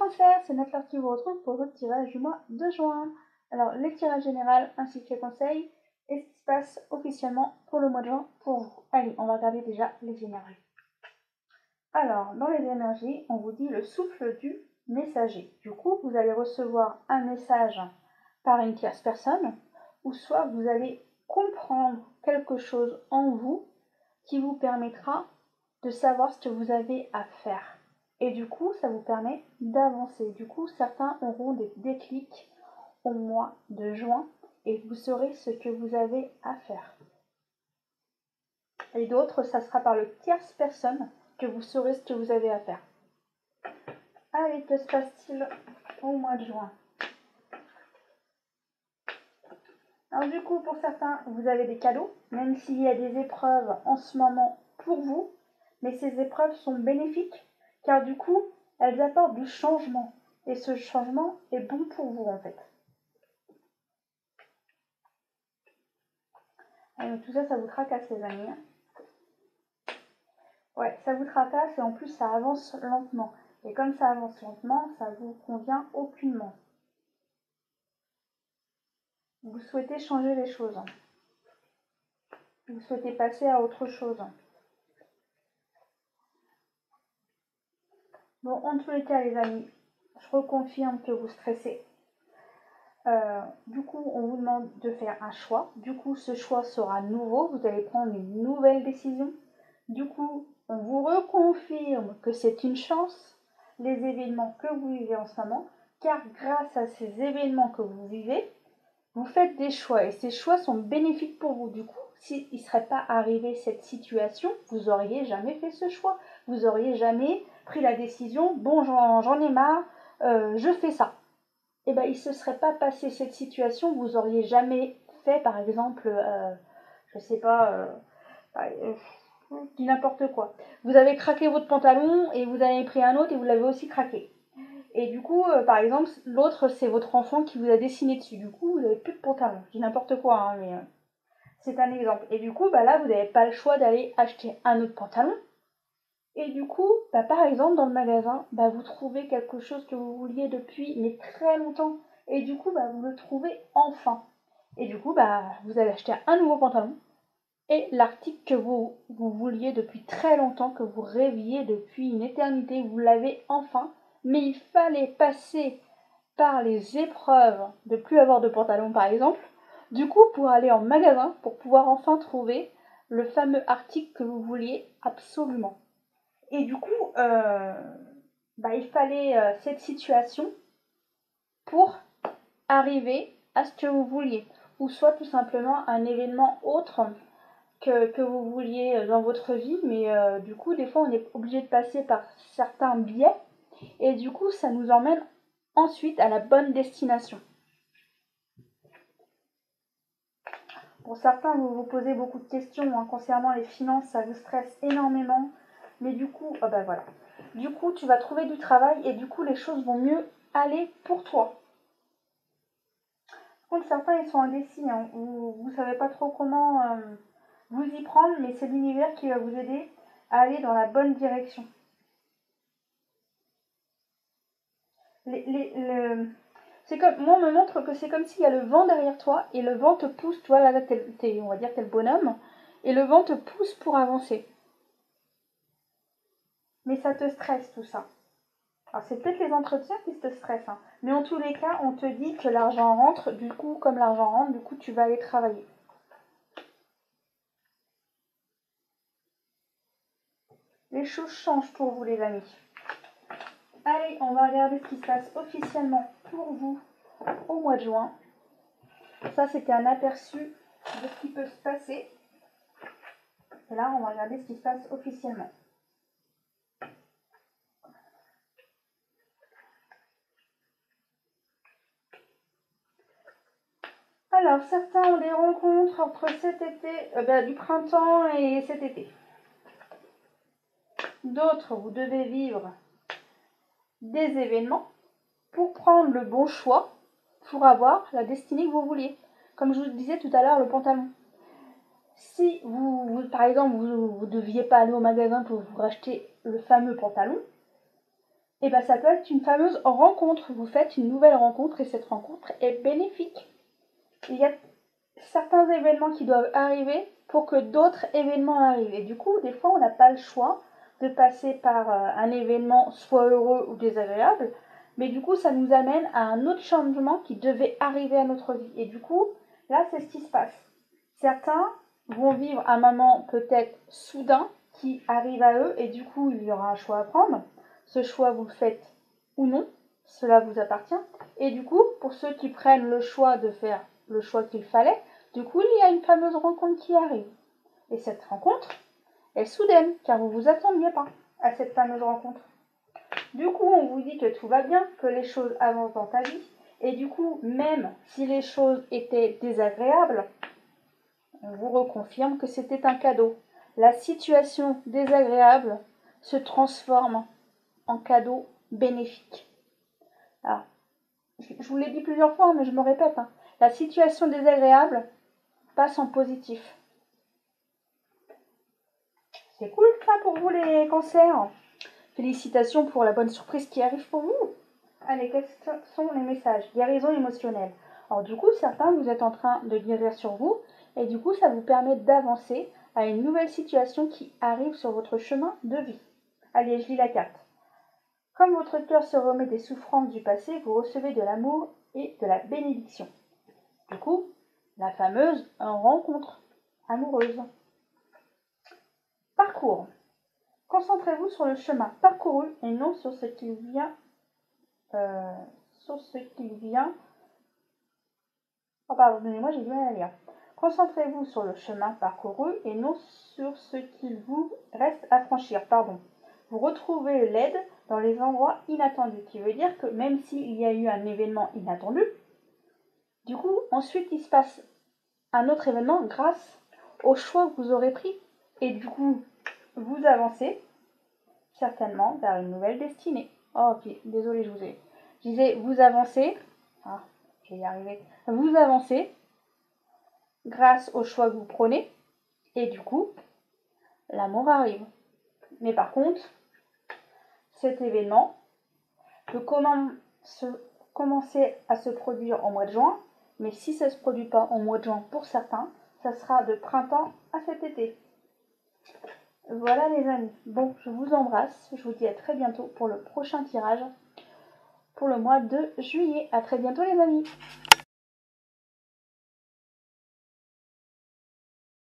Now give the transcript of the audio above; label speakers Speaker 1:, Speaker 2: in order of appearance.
Speaker 1: cancer, c'est Nathalie qui vous retrouve pour votre tirage du mois de juin. Alors, les tirages généraux ainsi que les conseils et ce qui se passe officiellement pour le mois de juin pour vous. Allez, on va regarder déjà les énergies. Alors, dans les énergies, on vous dit le souffle du messager. Du coup, vous allez recevoir un message par une tierce personne, ou soit vous allez comprendre quelque chose en vous qui vous permettra de savoir ce que vous avez à faire. Et du coup, ça vous permet d'avancer. Du coup, certains auront des déclics au mois de juin et vous saurez ce que vous avez à faire. Et d'autres, ça sera par le tierce personne que vous saurez ce que vous avez à faire. Allez, que se passe-t-il au mois de juin? Alors du coup, pour certains, vous avez des cadeaux, même s'il y a des épreuves en ce moment pour vous, mais ces épreuves sont bénéfiques, car du coup, elles apportent du changement. Et ce changement est bon pour vous, en fait. Alors, tout ça, ça vous tracasse, les amis. Ouais, ça vous tracasse et en plus, ça avance lentement. Et comme ça avance lentement, ça vous convient aucunement. Vous souhaitez changer les choses. Vous souhaitez passer à autre chose. Bon, en tous les cas, les amis, je reconfirme que vous stressez. Du coup, on vous demande de faire un choix. Du coup, ce choix sera nouveau. Vous allez prendre une nouvelle décision. Du coup, on vous reconfirme que c'est une chance, les événements que vous vivez en ce moment, car grâce à ces événements que vous vivez, vous faites des choix et ces choix sont bénéfiques pour vous. Du coup, s'il ne serait pas arrivé cette situation, vous n'auriez jamais fait ce choix. Vous n'auriez jamais pris la décision, bon, j'en ai marre, je fais ça. Et bien, il ne se serait pas passé cette situation, vous auriez jamais fait, par exemple, je sais pas, dis n'importe quoi. Vous avez craqué votre pantalon et vous avez pris un autre et vous l'avez aussi craqué. Et du coup, par exemple, l'autre, c'est votre enfant qui vous a dessiné dessus. Du coup, vous n'avez plus de pantalon. Je dis n'importe quoi, hein, mais c'est un exemple. Et du coup, bah là, vous n'avez pas le choix d'aller acheter un autre pantalon. Et du coup, bah, par exemple, dans le magasin, bah, vous trouvez quelque chose que vous vouliez depuis mais très longtemps. Et du coup, bah, vous le trouvez enfin. Et du coup, bah, vous allez acheter un nouveau pantalon. Et l'article que vous vouliez depuis très longtemps, que vous rêviez depuis une éternité, vous l'avez enfin. Mais il fallait passer par les épreuves de plus avoir de pantalon, par exemple. Du coup, pour aller en magasin, pour pouvoir enfin trouver le fameux article que vous vouliez absolument. Et du coup, il fallait cette situation pour arriver à ce que vous vouliez. Ou soit tout simplement un événement autre que vous vouliez dans votre vie. Mais du coup, des fois, on est obligé de passer par certains biais. Et du coup, ça nous emmène ensuite à la bonne destination. Pour certains, vous vous posez beaucoup de questions hein, concernant les finances, ça vous stresse énormément. Mais du coup, voilà. Du coup, tu vas trouver du travail et du coup, les choses vont mieux aller pour toi. Par contre, certains, ils sont indécis. Hein. Vous ne savez pas trop comment vous y prendre, mais c'est l'univers qui va vous aider à aller dans la bonne direction. C'est comme, moi, on me montre que c'est comme s'il y a le vent derrière toi et le vent te pousse. Tu vois, là, on va dire que t'es le bonhomme et le vent te pousse pour avancer. Mais ça te stresse tout ça. Alors c'est peut-être les entretiens qui te stressent, hein. Mais en tous les cas, on te dit que l'argent rentre, du coup, comme l'argent rentre, du coup, tu vas aller travailler. Les choses changent pour vous, les amis. Allez, on va regarder ce qui se passe officiellement pour vous au mois de juin. Ça, c'était un aperçu de ce qui peut se passer. Et là, on va regarder ce qui se passe officiellement. Alors, certains ont des rencontres entre cet été, du printemps et cet été. D'autres, vous devez vivre des événements pour prendre le bon choix pour avoir la destinée que vous vouliez. Comme je vous disais tout à l'heure, le pantalon. Si par exemple, vous ne deviez pas aller au magasin pour vous racheter le fameux pantalon, Et bien ça peut être une fameuse rencontre. Vous faites une nouvelle rencontre et cette rencontre est bénéfique. Il y a certains événements qui doivent arriver pour que d'autres événements arrivent. Et du coup, des fois, on n'a pas le choix de passer par un événement soit heureux ou désagréable, mais du coup, ça nous amène à un autre changement qui devait arriver à notre vie. Et du coup, là, c'est ce qui se passe. Certains vont vivre un moment peut-être soudain qui arrive à eux, et du coup, il y aura un choix à prendre. Ce choix, vous le faites ou non, cela vous appartient. Et du coup, pour ceux qui prennent le choix de faire le choix qu'il fallait, du coup, il y a une fameuse rencontre qui arrive. Et cette rencontre est soudaine, car vous ne vous attendiez pas à cette fameuse rencontre. Du coup, on vous dit que tout va bien, que les choses avancent dans ta vie. Et du coup, même si les choses étaient désagréables, on vous reconfirme que c'était un cadeau. La situation désagréable se transforme en cadeau bénéfique. Alors, je vous l'ai dit plusieurs fois, mais je me répète. La situation désagréable passe en positif. C'est cool ça pour vous les cancers. Félicitations pour la bonne surprise qui arrive pour vous. Allez, quels sont les messages? Guérison émotionnelle. Alors du coup, certains, vous êtes en train de guérir sur vous, et du coup, ça vous permet d'avancer à une nouvelle situation qui arrive sur votre chemin de vie. Allez, je lis la carte. Comme votre cœur se remet des souffrances du passé, vous recevez de l'amour et de la bénédiction. Du coup, la fameuse rencontre amoureuse. Parcours. Concentrez-vous sur le chemin parcouru et non sur ce qui vient. Oh, pardonnez-moi, j'ai du mal à lire. Concentrez-vous sur le chemin parcouru et non sur ce qu'il vous reste à franchir. Pardon. Vous retrouvez l'aide dans les endroits inattendus, qui veut dire que même s'il y a eu un événement inattendu, du coup, ensuite il se passe un autre événement grâce au choix que vous aurez pris. Et du coup, vous avancez certainement vers une nouvelle destinée. Oh, ok, désolé, je disais, vous avancez. Ah, je vais y arriver. Vous avancez grâce au choix que vous prenez. Et du coup, l'amour arrive. Mais par contre, cet événement peut commencer à se produire au mois de juin. Mais si ça ne se produit pas au mois de juin pour certains, ça sera de printemps à cet été. Voilà les amis. Bon, je vous embrasse. Je vous dis à très bientôt pour le prochain tirage pour le mois de juillet. À très bientôt les amis.